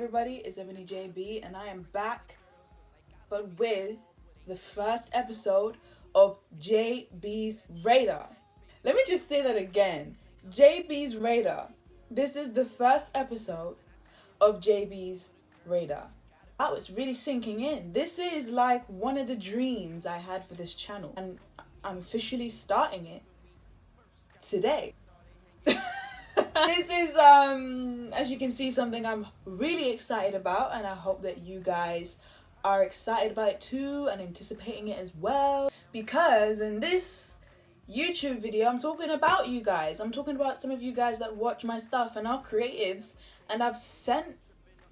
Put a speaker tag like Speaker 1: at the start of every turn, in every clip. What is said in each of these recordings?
Speaker 1: everybody, it's Ebony JB and I am back, but with the first episode of JB's Radar. Let me just say that again. JB's Radar. This is the first episode of JB's Radar. Oh, it's really sinking in. This is like one of the dreams I had for this channel, and I'm officially starting it today. This is, as you can see, something I'm really excited about, and I hope that you guys are excited about it too and anticipating it as well. Because in this YouTube video, I'm talking about you guys. I'm talking about some of you guys that watch my stuff and are creatives and have sent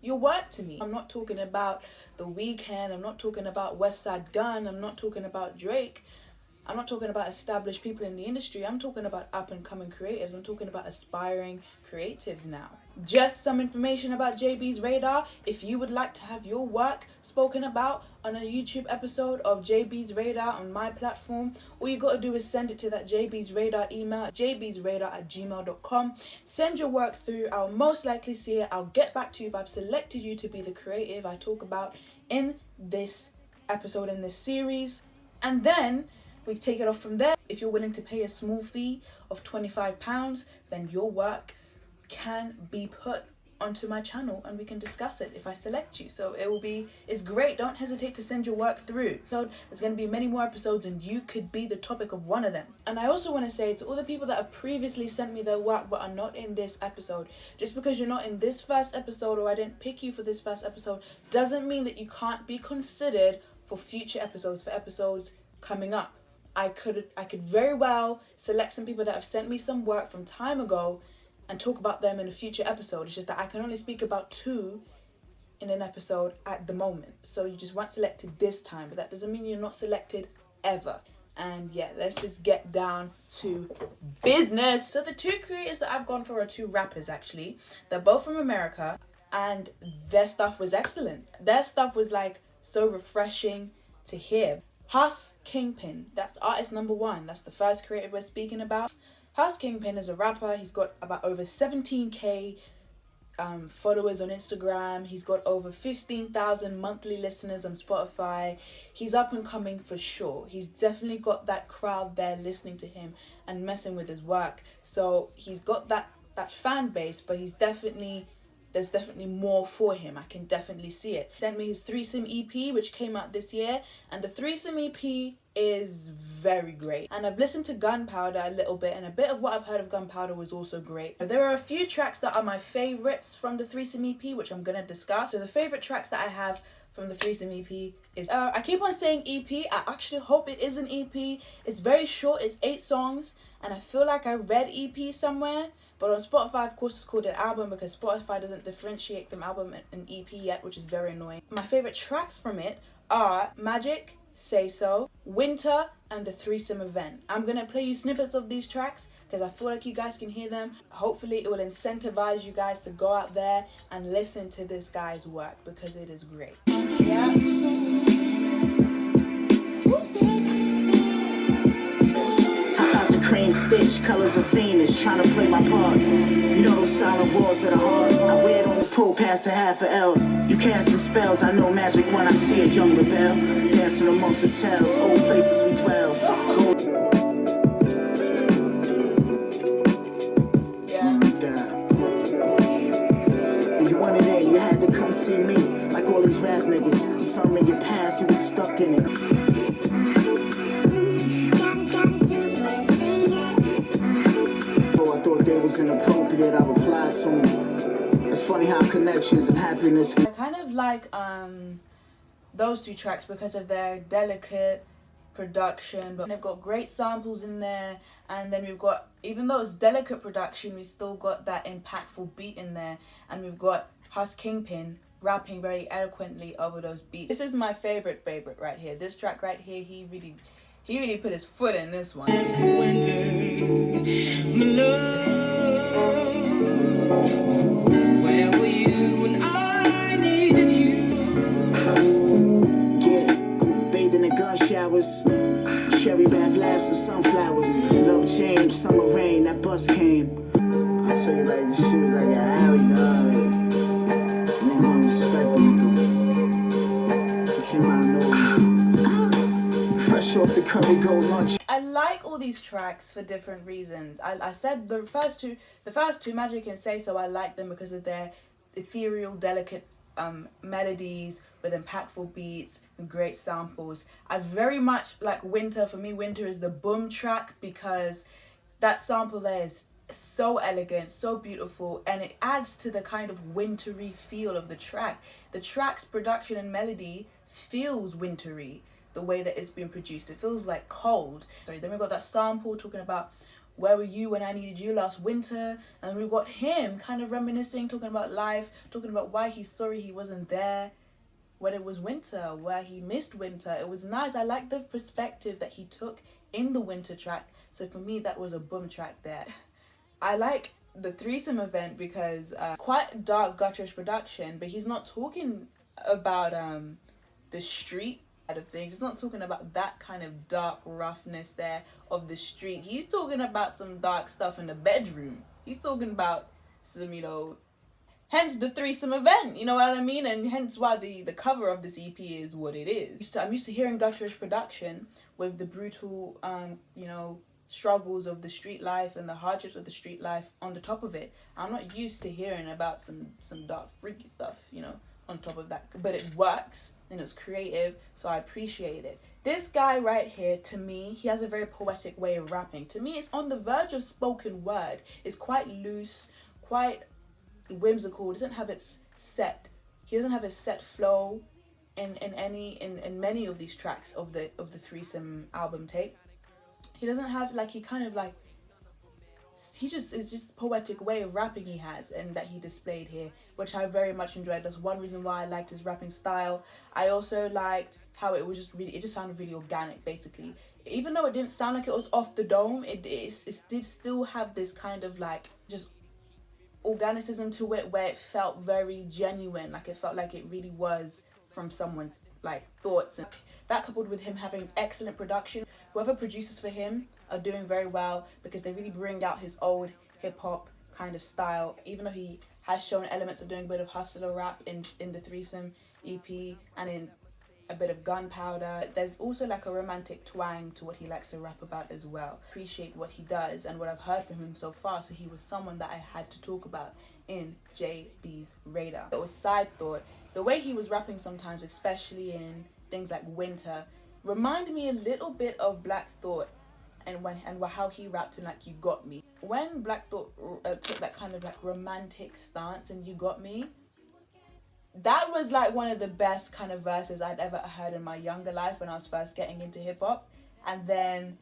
Speaker 1: your work to me. I'm not talking about The Weeknd. I'm not talking about Westside Gunn. I'm not talking about Drake. I'm not talking about established people in the industry. I'm talking about up-and-coming creatives. I'm talking about aspiring creatives now. Just some information about JB's Radar. If you would like to have your work spoken about on a YouTube episode of JB's Radar on my platform, all you got to do is send it to that JB's Radar email, jbsradar@gmail.com. Send your work through. I'll most likely see it. I'll get back to you if I've selected you to be the creative I talk about in this episode, in this series. And then we take it off from there. If you're willing to pay a small fee of £25, then your work can be put onto my channel and we can discuss it if I select you. So it's great. Don't hesitate to send your work through. So there's going to be many more episodes and you could be the topic of one of them. And I also want to say to all the people that have previously sent me their work but are not in this episode, just because you're not in this first episode or I didn't pick you for this first episode doesn't mean that you can't be considered for future episodes, for episodes coming up. I could very well select some people that have sent me some work from time ago and talk about them in a future episode. It's just that I can only speak about 2 in an episode at the moment. So you just weren't selected this time, but that doesn't mean you're not selected ever. And yeah, let's just get down to business. So the 2 creators that I've gone for are 2 rappers actually. They're both from America and their stuff was excellent. Their stuff was like so refreshing to hear. HUS KINGPIN, that's artist number 1. That's the first creative we're speaking about. HUS KINGPIN is a rapper. He's got about over 17k followers on Instagram. He's got over 15,000 monthly listeners on Spotify. He's up and coming for sure. He's definitely got that crowd there listening to him and messing with his work. So he's got that fan base, but there's definitely more for him. I can definitely see it. He sent me his Threesome EP, which came out this year, and the Threesome EP is very great. And I've listened to Gunpowder a little bit, and a bit of what I've heard of Gunpowder was also great. There are a few tracks that are my favorites from the Threesome EP, which I'm gonna discuss. So the favorite tracks that I have from the Threesome EP is, I keep on saying EP, I actually hope it is an EP. It's very short, it's 8 songs, and I feel like I read EP somewhere. But on Spotify, of course, it's called an album because Spotify doesn't differentiate from album and EP yet, which is very annoying. My favorite tracks from it are Magic, Say So, Winter, and the Threesome Event. I'm going to play you snippets of these tracks because I feel like you guys can hear them. Hopefully, it will incentivize you guys to go out there and listen to this guy's work because it is great. Yeah.
Speaker 2: Cream stitch, colors of Venus, trying to play my part. You know those silent walls of the heart. I wear it on the pool past a half a L. You casting spells, I know magic when I see a young rebel. Dancing amongst the tales, old places we dwell. When you wanted it, you had to come see me. Like all these rap niggas, something in your past, you was stuck in it. Was inappropriate, I replied to him. It's funny how connections and happiness.
Speaker 1: I kind of like those 2 tracks because of their delicate production, but they've got great samples in there, and then we've got, even though it's delicate production, we still got that impactful beat in there, and we've got HUS KINGPIN rapping very eloquently over those beats. This is my favorite right here. This track right here, he really put his foot in this one.
Speaker 3: Where were you when I needed you?
Speaker 2: Yeah, bathing in gun showers, cherry bath laughs and sunflowers. Love changed, summer rain, that bus came. I show you like the shoes like a alley, Fresh off the curry gold lunch.
Speaker 1: I like all these tracks for different reasons. I said the first two, Magic and Say So, I like them because of their ethereal, delicate melodies with impactful beats and great samples. I very much like Winter. For me, Winter is the boom track because that sample there is so elegant, so beautiful, and it adds to the kind of wintry feel of the track. The track's production and melody feels wintry, the way that it's been produced. It feels like cold. Then we got that sample talking about where were you when I needed you last winter, and we got him kind of reminiscing, talking about life, talking about why he's sorry he wasn't there when it was winter, where he missed winter. It was nice. I like the perspective that he took in the winter track. So for me, that was a boom track there. I like the threesome event because quite dark, gutterish production, but he's not talking about the street side of things. He's not talking about that kind of dark roughness there of the street. He's talking about some dark stuff in the bedroom. He's talking about some, hence the threesome event, you know what I mean? And hence why the cover of this EP is what it is. I'm used to hearing gutterish production with the brutal, struggles of the street life and the hardships of the street life on the top of it. I'm not used to hearing about some dark, freaky stuff, on top of that. But it works and it's creative, so I appreciate it. This guy right here, to me, he has a very poetic way of rapping. To me, it's on the verge of spoken word. It's quite loose, quite whimsical. It doesn't have its set. He doesn't have his set flow in many of these tracks of the threesome album tape. He doesn't have it's just poetic way of rapping he has and that he displayed here, which I very much enjoyed. That's one reason why I liked his rapping style. I also liked how it just sounded really organic, basically. Even though it didn't sound like it was off the dome, it did still have this kind of just organicism to it, where it felt very genuine. Like it felt like it really was from someone's thoughts. And that, coupled with him having excellent production, whoever produces for him are doing very well because they really bring out his old hip-hop kind of style. Even though he has shown elements of doing a bit of hustler rap in the Threesome EP and in a bit of Gunpowder, there's also a romantic twang to what he likes to rap about as well. Appreciate what he does and what I've heard from him so far, so he was someone that I had to talk about in JB's Radar. It was side thought. The way he was rapping sometimes, especially in things like Winter, reminded me a little bit of Black Thought and how he rapped in You Got Me. When Black Thought took that kind of romantic stance in You Got Me, that was one of the best kind of verses I'd ever heard in my younger life when I was first getting into hip-hop. And then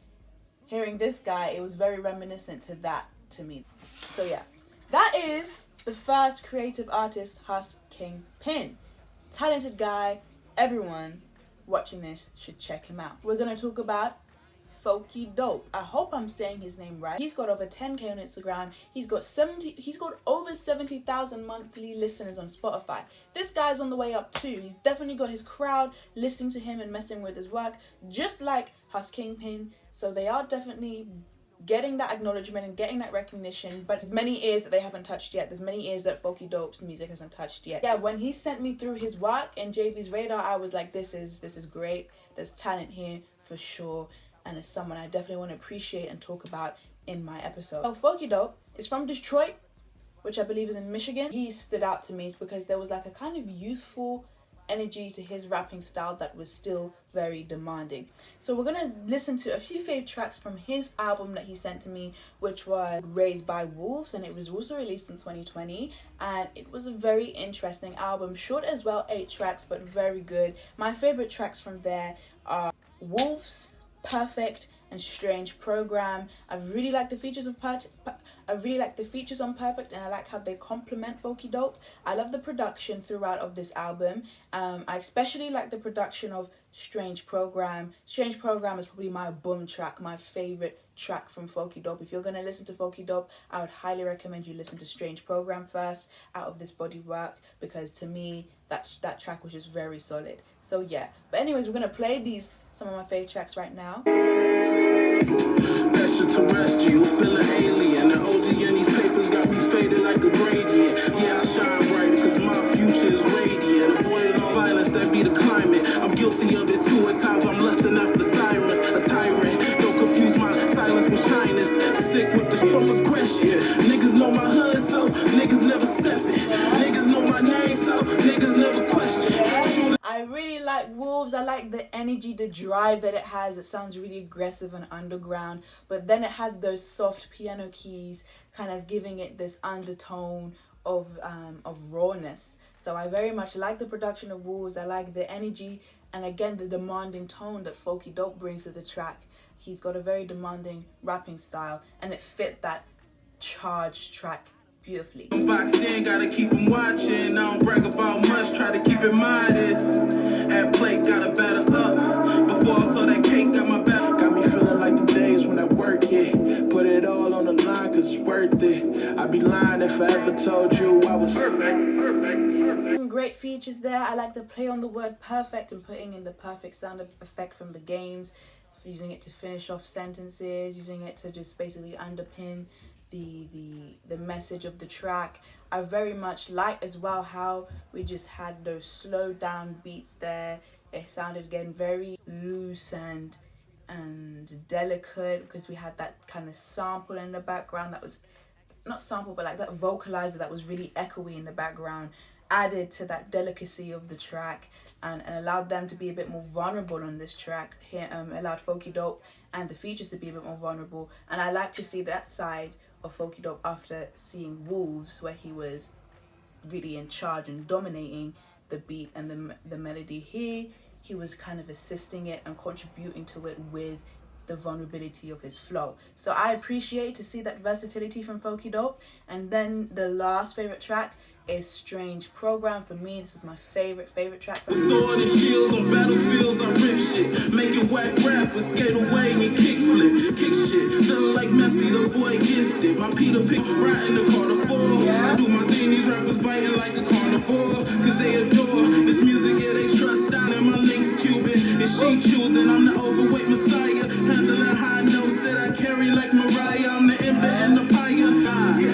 Speaker 1: hearing this guy, it was very reminiscent to that to me. So yeah, that is the first creative artist, HUS KINGPIN. Talented guy. Everyone watching this should check him out. We're going to talk about Fokie Dope. I hope I'm saying his name right. He's got over 10k on Instagram. He's got over 70,000 monthly listeners on Spotify. This guy's on the way up too. He's definitely got his crowd listening to him and messing with his work, just like HUS KINGPIN. So they are definitely getting that acknowledgement and getting that recognition, but there's many ears that they haven't touched yet. There's many ears that Fokie Dope's music hasn't touched yet. Yeah, when he sent me through his work in JB's Radar, I was like, this is great. There's talent here for sure, and it's someone I definitely want to appreciate and talk about in my episode. So Fokie Dope is from Detroit, which I believe is in Michigan. He stood out to me because there was a kind of youthful energy to his rapping style that was still very demanding. So we're gonna listen to a few favorite tracks from his album that he sent to me, which was Raised by Wolves, and it was also released in 2020, and it was a very interesting album, short as well, 8 tracks, but very good. My favorite tracks from there are Wolves, Perfect, and Strange Program. I really like the features on Perfect, and I like how they complement Fokie Dope. I love the production throughout of this album. I especially like the production of Strange Program. Strange Program is probably my boom track, my favorite track from Fokie Dope. If you're going to listen to Fokie Dope, I would highly recommend you listen to Strange Program first out of this body work, because to me that track was just very solid. So yeah, but anyways, we're going to play some of my favorite tracks right now.
Speaker 4: Extraterrestrial, feeling alien. The OG in these papers got me faded like a gradient. Yeah, I shine brighter cause my future is radiant. violence, that be the climate. I'm guilty of it too. At times I'm lusting after sirens. A tyrant, don't confuse my silence with shyness. Sick with the from aggression. Niggas know my hood, so niggas never stepping. Niggas know my name, so niggas never question.
Speaker 1: I really like Wolves. I like the energy, the drive that it has. It sounds really aggressive and underground, but then it has those soft piano keys kind of giving it this undertone of rawness. So I very much like the production of Wolves. I like the energy and again the demanding tone that Fokie Dope brings to the track. He's got a very demanding rapping style and it fit that charged track beautifully.
Speaker 4: Boxed in, gotta keep them watching. I don't brag about much, try to keep it modest. At plate, gotta batter up. Before I saw that cake, got my batter. Got me feeling like the days when I work it. Put it all on the line, cause it's worth it. I'd be lying if I ever told you I was perfect.
Speaker 1: Some great features there. I like the play on the word perfect and putting in the perfect sound effect from the games, using it to finish off sentences, using it to just basically underpin the message of the track. I very much like as well how we just had those slow down beats there. It sounded again very loose and delicate because we had that kind of sample in the background that was not sample but like that vocalizer that was really echoey in the background, added to that delicacy of the track and allowed them to be a bit more vulnerable on this track here. Allowed Fokie Dope and the features to be a bit more vulnerable, and I like to see that side of Fokie Dope after seeing Wolves, where he was really in charge and dominating the beat and the melody. Here he was kind of assisting it and contributing to it with the vulnerability of his flow. So I appreciate to see that versatility from Fokie Dope. And then the last favorite track is Strange Program. For me, this is my favorite track from
Speaker 4: with sword and shields on battlefields, I rip shit. Making whack rappers skate away and kick flip. Kick shit, feeling like Messi, the boy gifted. My Peter Pick riding the carnivore. I do my thing, these rappers biting like a carnivore. Cause they adore this music, yeah, they trust down in my links Cuban. And she choosing, I'm the overweight messiah. Handling high notes that I carry like Mariah. I'm the ember and the pyre.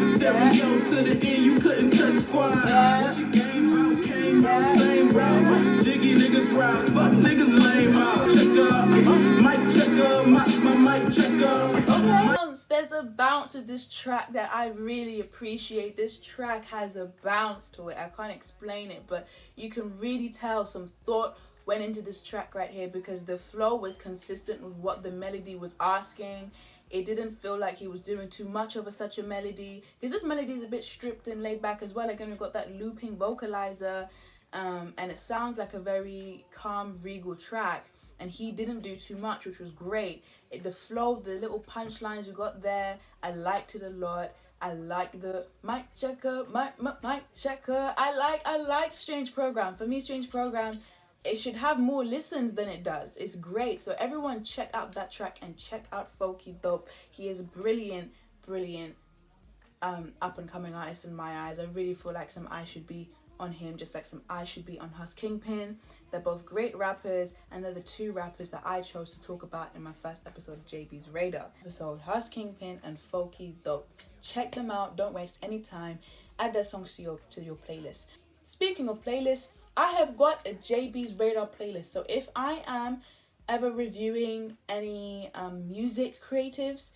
Speaker 4: Stereo to the end, you couldn't touch squad. What you game out, came out, same route. Jiggy niggas ride, fuck niggas lame out. Check up, mic check up, my mic check up.
Speaker 1: There's a bounce to this track that I really appreciate. This track has a bounce to it. I can't explain it, but you can really tell some thought went into this track right here because the flow was consistent with what the melody was asking. It didn't feel like he was doing too much of such a melody, because this melody is a bit stripped and laid back as well. Again, we've got that looping vocalizer, and it sounds like a very calm, regal track, and he didn't do too much, which was great. The flow, the little punchlines we got there, I liked it a lot. I like the mic checker, mic checker. I like Strange Program. For me, Strange Program, it should have more listens than it does. It's great. So everyone check out that track and check out Fokie Dope. He is a brilliant up and coming artist in my eyes. I really feel like some eyes should be on him, just like some eyes should be on HUS KINGPIN. They're both great rappers, and they're the two rappers that I chose to talk about in my first episode of JB's Radar. Episode HUS KINGPIN and Fokie Dope. Check them out. Don't waste any time. Add their songs to your playlist. Speaking of playlists, I have got a JB's Radar playlist. So if I am ever reviewing any music creatives,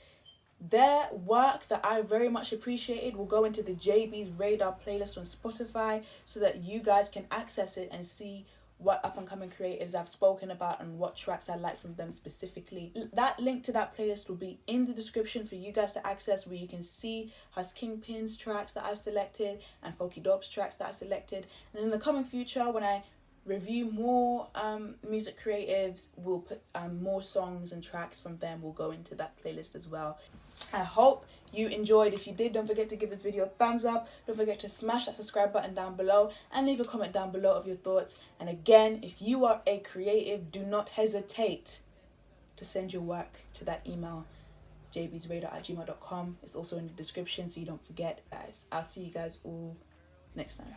Speaker 1: their work that I very much appreciated will go into the JB's Radar playlist on Spotify so that you guys can access it and see what up-and-coming creatives I've spoken about and what tracks I like from them specifically. That link to that playlist will be in the description for you guys to access, where you can see HUS KINGPIN's tracks that I've selected and Fokie Dope's tracks that I've selected. And in the coming future, when I review more music creatives, we'll put more songs and tracks from them will go into that playlist as well. I hope you enjoyed. If you did, don't forget to give this video a thumbs up. Don't forget to smash that subscribe button down below and leave a comment down below of your thoughts. And again, if you are a creative, do not hesitate to send your work to that email, jbsradar@gmail.com. It's also in the description, so you don't forget, guys. I'll see you guys all next time.